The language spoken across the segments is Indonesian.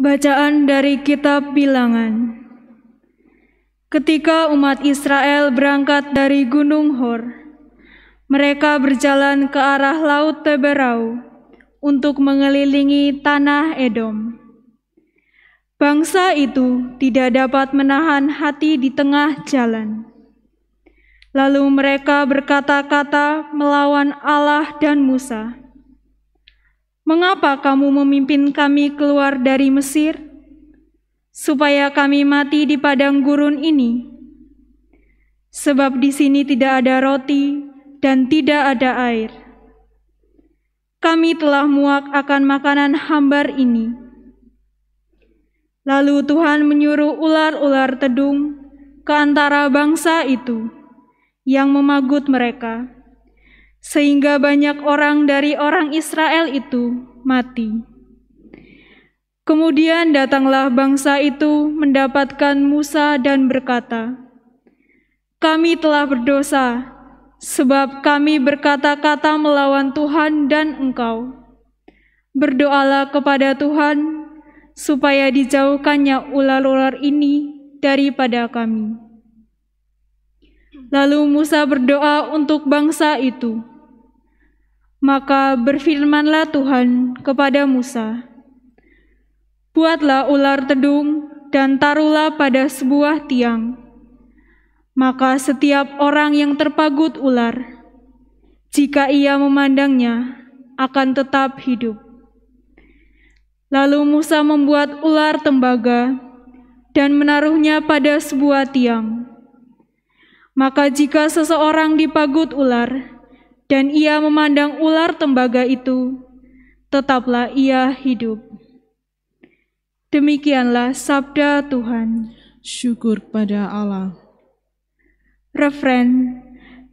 Bacaan dari Kitab Bilangan. Ketika umat Israel berangkat dari Gunung Hor, mereka berjalan ke arah Laut Teberau untuk mengelilingi tanah Edom. Bangsa itu tidak dapat menahan hati di tengah jalan. Lalu mereka berkata-kata melawan Allah dan Musa, "Mengapa kamu memimpin kami keluar dari Mesir, supaya kami mati di padang gurun ini? Sebab di sini tidak ada roti dan tidak ada air. Kami telah muak akan makanan hambar ini." Lalu Tuhan menyuruh ular-ular tedung ke antara bangsa itu yang memagut mereka, sehingga banyak orang dari orang Israel itu mati. Kemudian datanglah bangsa itu mendapatkan Musa dan berkata, "Kami telah berdosa, sebab kami berkata-kata melawan Tuhan dan engkau. Berdoalah kepada Tuhan, supaya dijauhkannya ular-ular ini daripada kami." Lalu Musa berdoa untuk bangsa itu. Maka berfirmanlah Tuhan kepada Musa, "Buatlah ular tedung dan taruhlah pada sebuah tiang. Maka setiap orang yang terpagut ular, jika ia memandangnya, akan tetap hidup." Lalu Musa membuat ular tembaga dan menaruhnya pada sebuah tiang. Maka jika seseorang dipagut ular, dan ia memandang ular tembaga itu, tetaplah ia hidup. Demikianlah sabda Tuhan. Syukur pada Allah. Refren,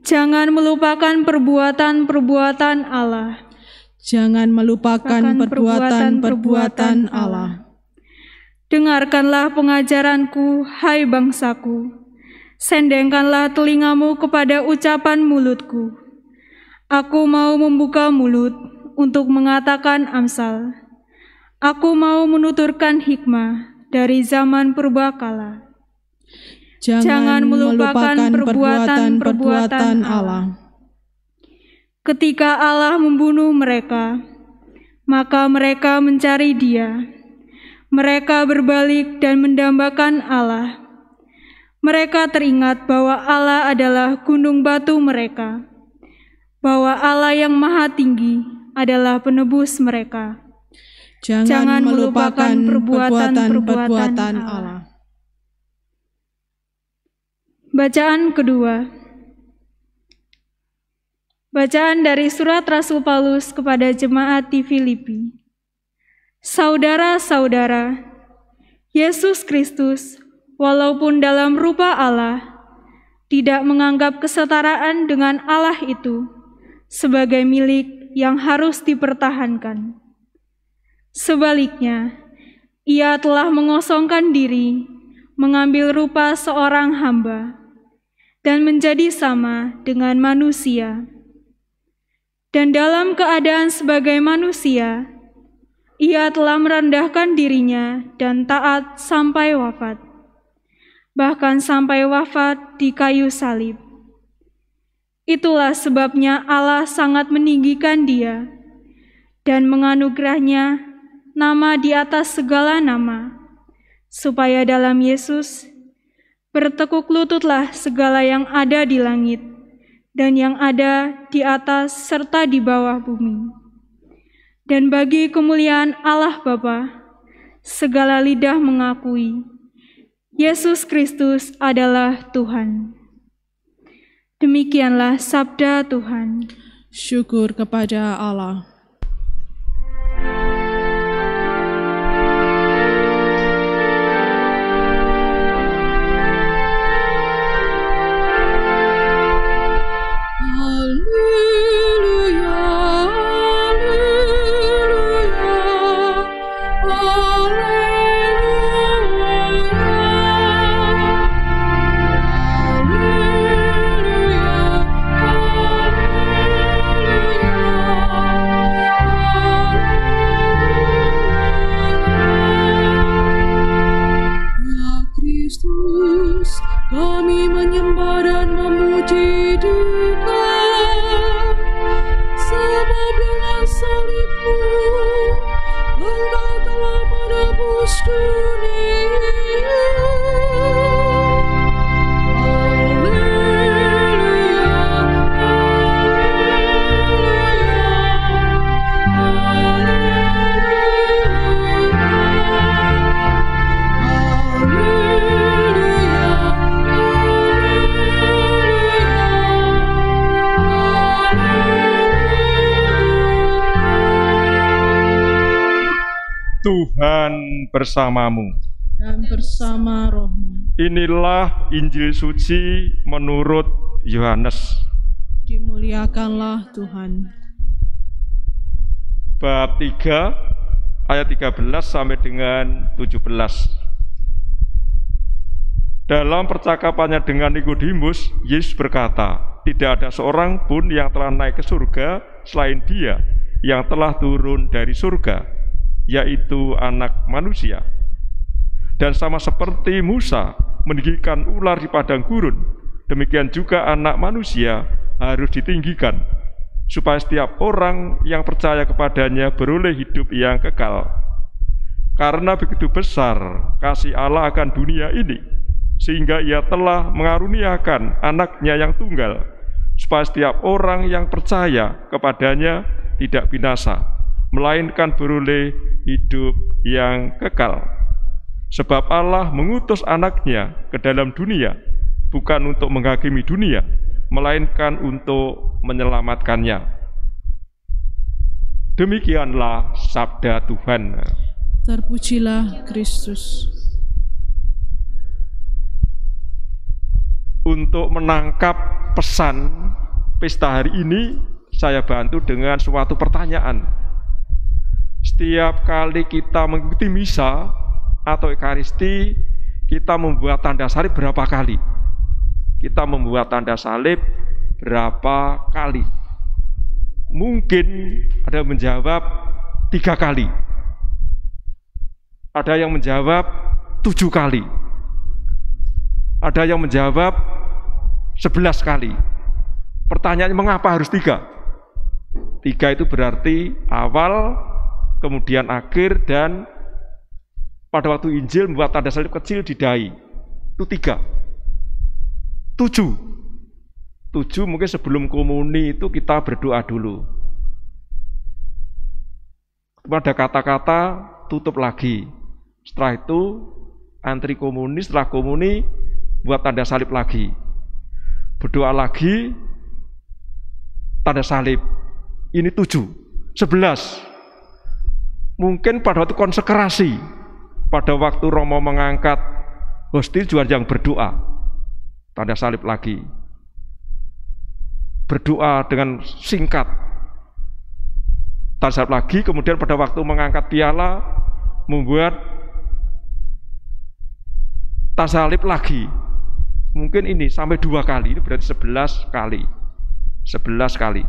jangan melupakan perbuatan-perbuatan Allah. Jangan melupakan perbuatan-perbuatan Allah. Dengarkanlah pengajaranku, hai bangsaku. Sendengkanlah telingamu kepada ucapan mulutku. Aku mau membuka mulut untuk mengatakan amsal. Aku mau menuturkan hikmah dari zaman purbakala. Jangan melupakan perbuatan-perbuatan Allah. Ketika Allah membunuh mereka, maka mereka mencari Dia. Mereka berbalik dan mendambakan Allah. Mereka teringat bahwa Allah adalah gunung batu mereka, bahwa Allah yang Maha Tinggi adalah penebus mereka. Jangan melupakan perbuatan-perbuatan Allah. Bacaan kedua. Bacaan dari surat Rasul Paulus kepada jemaat di Filipi. Saudara-saudara, Yesus Kristus, walaupun dalam rupa Allah, tidak menganggap kesetaraan dengan Allah itu sebagai milik yang harus dipertahankan. Sebaliknya, Ia telah mengosongkan diri, mengambil rupa seorang hamba, dan menjadi sama dengan manusia. Dan dalam keadaan sebagai manusia, Ia telah merendahkan dirinya dan taat sampai wafat, bahkan sampai wafat di kayu salib. Itulah sebabnya Allah sangat meninggikan Dia dan menganugerahnya nama di atas segala nama, supaya dalam Yesus bertekuk lututlah segala yang ada di langit dan yang ada di atas serta di bawah bumi. Dan bagi kemuliaan Allah Bapa, segala lidah mengakui Yesus Kristus adalah Tuhan. Demikianlah sabda Tuhan. Syukur kepada Allah. Tuhan bersamamu. Dan bersama rohmu. Inilah Injil suci menurut Yohanes. Dimuliakanlah Tuhan. Bab 3 ayat 13 sampai dengan 17. Dalam percakapannya dengan Nikodemus, Yesus berkata, tidak ada seorang pun yang telah naik ke surga selain Dia yang telah turun dari surga, yaitu Anak Manusia. Dan sama seperti Musa meninggikan ular di padang gurun, demikian juga Anak Manusia harus ditinggikan, supaya setiap orang yang percaya kepadanya beroleh hidup yang kekal. Karena begitu besar kasih Allah akan dunia ini, sehingga Ia telah mengaruniakan Anaknya yang tunggal, supaya setiap orang yang percaya kepadanya tidak binasa, melainkan beroleh hidup yang kekal. Sebab Allah mengutus Anaknya ke dalam dunia, bukan untuk menghakimi dunia, melainkan untuk menyelamatkannya. Demikianlah sabda Tuhan. Terpujilah Kristus. Untuk menangkap pesan pesta hari ini, saya bantu dengan suatu pertanyaan. Setiap kali kita mengikuti misa atau Ekaristi, kita membuat tanda salib berapa kali? Kita membuat tanda salib berapa kali? Mungkin ada yang menjawab 3 kali. Ada yang menjawab 7 kali. Ada yang menjawab 11 kali. Pertanyaannya, mengapa harus 3? 3 itu berarti awal, kemudian akhir, dan pada waktu Injil membuat tanda salib kecil di dahi. Itu 3. 7 mungkin sebelum komuni itu kita berdoa dulu. Kemudian ada kata-kata tutup lagi. Setelah itu antri komuni, setelah komuni buat tanda salib lagi. Berdoa lagi, tanda salib. Ini 7. 11. Mungkin pada waktu konsekrasi, pada waktu Romo mengangkat hosti juga yang berdoa, tanda salib lagi. Berdoa dengan singkat, tanda salib lagi. Kemudian pada waktu mengangkat piala, membuat tanda salib lagi. Mungkin ini sampai 2 kali, ini berarti 11 kali. 11 kali.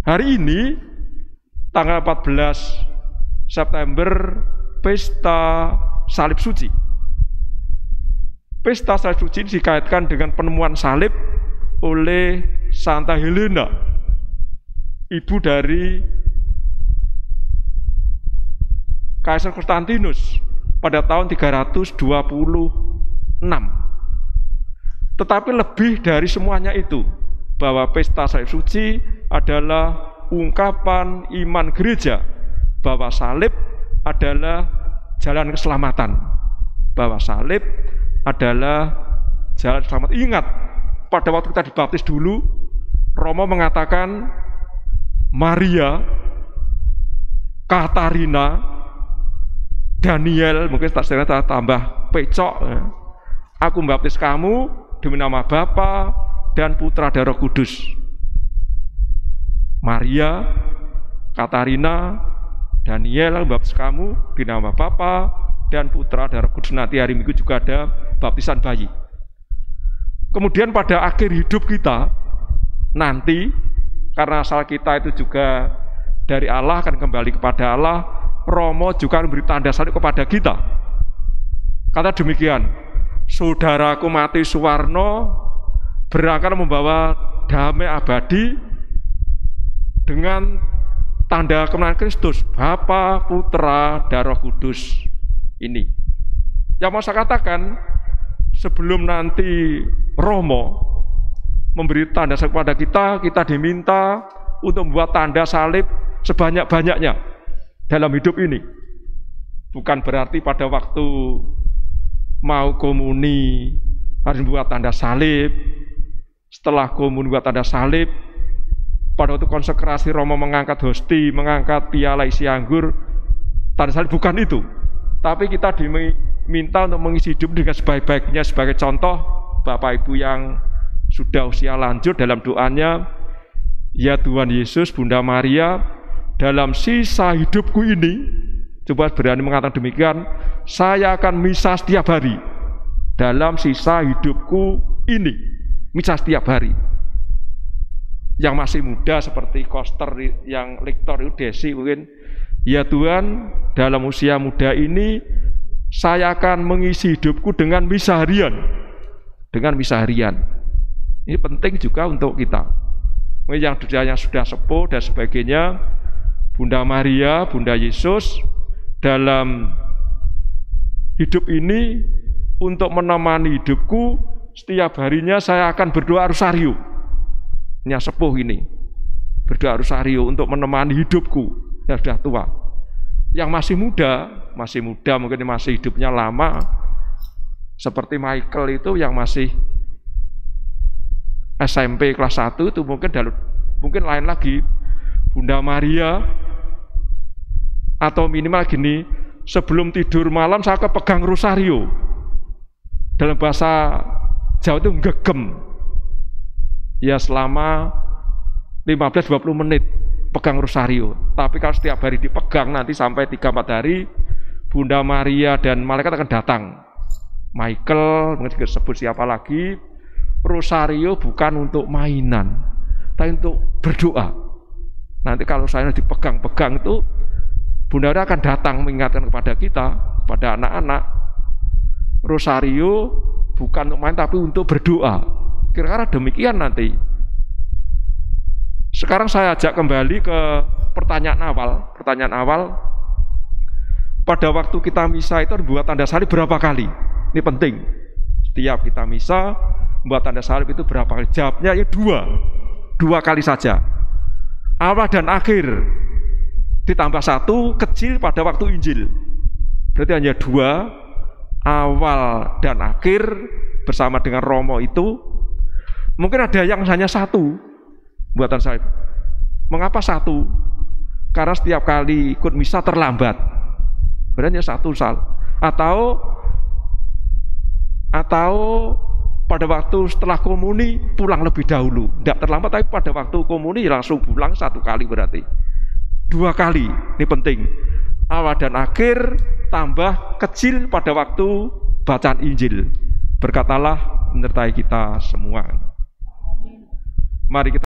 Hari ini, tanggal 14 September, Pesta Salib Suci. Pesta Salib Suci dikaitkan dengan penemuan salib oleh Santa Helena, ibu dari Kaisar Konstantinus pada tahun 326. Tetapi lebih dari semuanya itu, bahwa Pesta Salib Suci adalah ungkapan iman gereja bahwa salib adalah jalan keselamatan. Bahwa salib adalah jalan keselamatan. Ingat, pada waktu kita dibaptis dulu, Romo mengatakan Maria, Katarina, Daniel, mungkin saya tambah pecok, aku membaptis kamu demi nama Bapa dan Putra dan Roh Kudus. Maria, Katarina, Daniel, membaptis kamu di nama Bapa dan Putra dan Roh Kudus. Nanti hari Minggu juga ada baptisan bayi. Kemudian pada akhir hidup kita nanti, karena asal kita itu juga dari Allah, akan kembali kepada Allah, Romo juga memberi tanda salib kepada kita. Kata demikian, saudaraku Mati Suwarno berangkat membawa damai abadi dengan tanda kemenangan Kristus, Bapa, Putra, dan Roh Kudus. Ini yang mau saya katakan, sebelum nanti Romo memberi tanda salib kepada kita, kita diminta untuk membuat tanda salib sebanyak-banyaknya dalam hidup ini. Bukan berarti pada waktu mau komuni harus membuat tanda salib, setelah komuni buat tanda salib, pada waktu konsekrasi Romo mengangkat hosti, mengangkat piala isi anggur, tanda salib, bukan itu. Tapi kita diminta untuk mengisi hidup dengan sebaik-baiknya. Sebagai contoh, Bapak Ibu yang sudah usia lanjut dalam doanya, ya Tuhan Yesus, Bunda Maria, dalam sisa hidupku ini, coba berani mengatakan demikian, saya akan misa setiap hari. Dalam sisa hidupku ini, misa setiap hari. Yang masih muda seperti Koster yang lektor itu, Desi mungkin, ya Tuhan, dalam usia muda ini saya akan mengisi hidupku dengan misa harian. Dengan misa harian. Ini penting juga untuk kita. Yang sudah sepuh dan sebagainya, Bunda Maria, Bunda Yesus, dalam hidup ini untuk menemani hidupku, setiap harinya saya akan berdoa rosario. Yang sepuh ini berdoa rosario untuk menemani hidupku yang sudah tua. Yang masih muda mungkin masih hidupnya lama, seperti Michael itu yang masih SMP kelas 1 itu mungkin lain lagi. Bunda Maria, atau minimal gini, sebelum tidur malam saya kepegang rosario. Dalam bahasa Jawa itu gegem. Ya selama 15-20 menit pegang rosario. Tapi kalau setiap hari dipegang nanti sampai 3-4 hari, Bunda Maria dan malaikat akan datang. Michael, mungkin disebut siapa lagi, rosario bukan untuk mainan, tapi untuk berdoa. Nanti kalau saya dipegang-pegang itu, Bunda Maria akan datang mengingatkan kepada kita, kepada anak-anak, rosario bukan untuk main tapi untuk berdoa. Kira-kira demikian nanti. Sekarang saya ajak kembali ke pertanyaan awal. Pertanyaan awal, pada waktu kita misa itu buat tanda salib berapa kali? Ini penting. Setiap kita misa, buat tanda salib itu berapa kali? Jawabnya ya 2 kali saja. Awal dan akhir. Ditambah 1 kecil pada waktu Injil. Berarti hanya 2, awal dan akhir bersama dengan Romo itu. Mungkin ada yang hanya 1 buatan salib. Mengapa 1? Karena setiap kali ikut misa terlambat. Berarti hanya 1 sal. Atau pada waktu setelah komuni pulang lebih dahulu. Tidak terlambat, tapi pada waktu komuni langsung pulang 1 kali berarti. 2 kali, ini penting. Awal dan akhir tambah kecil pada waktu bacaan Injil. Berkatalah menyertai kita semua. Mari kita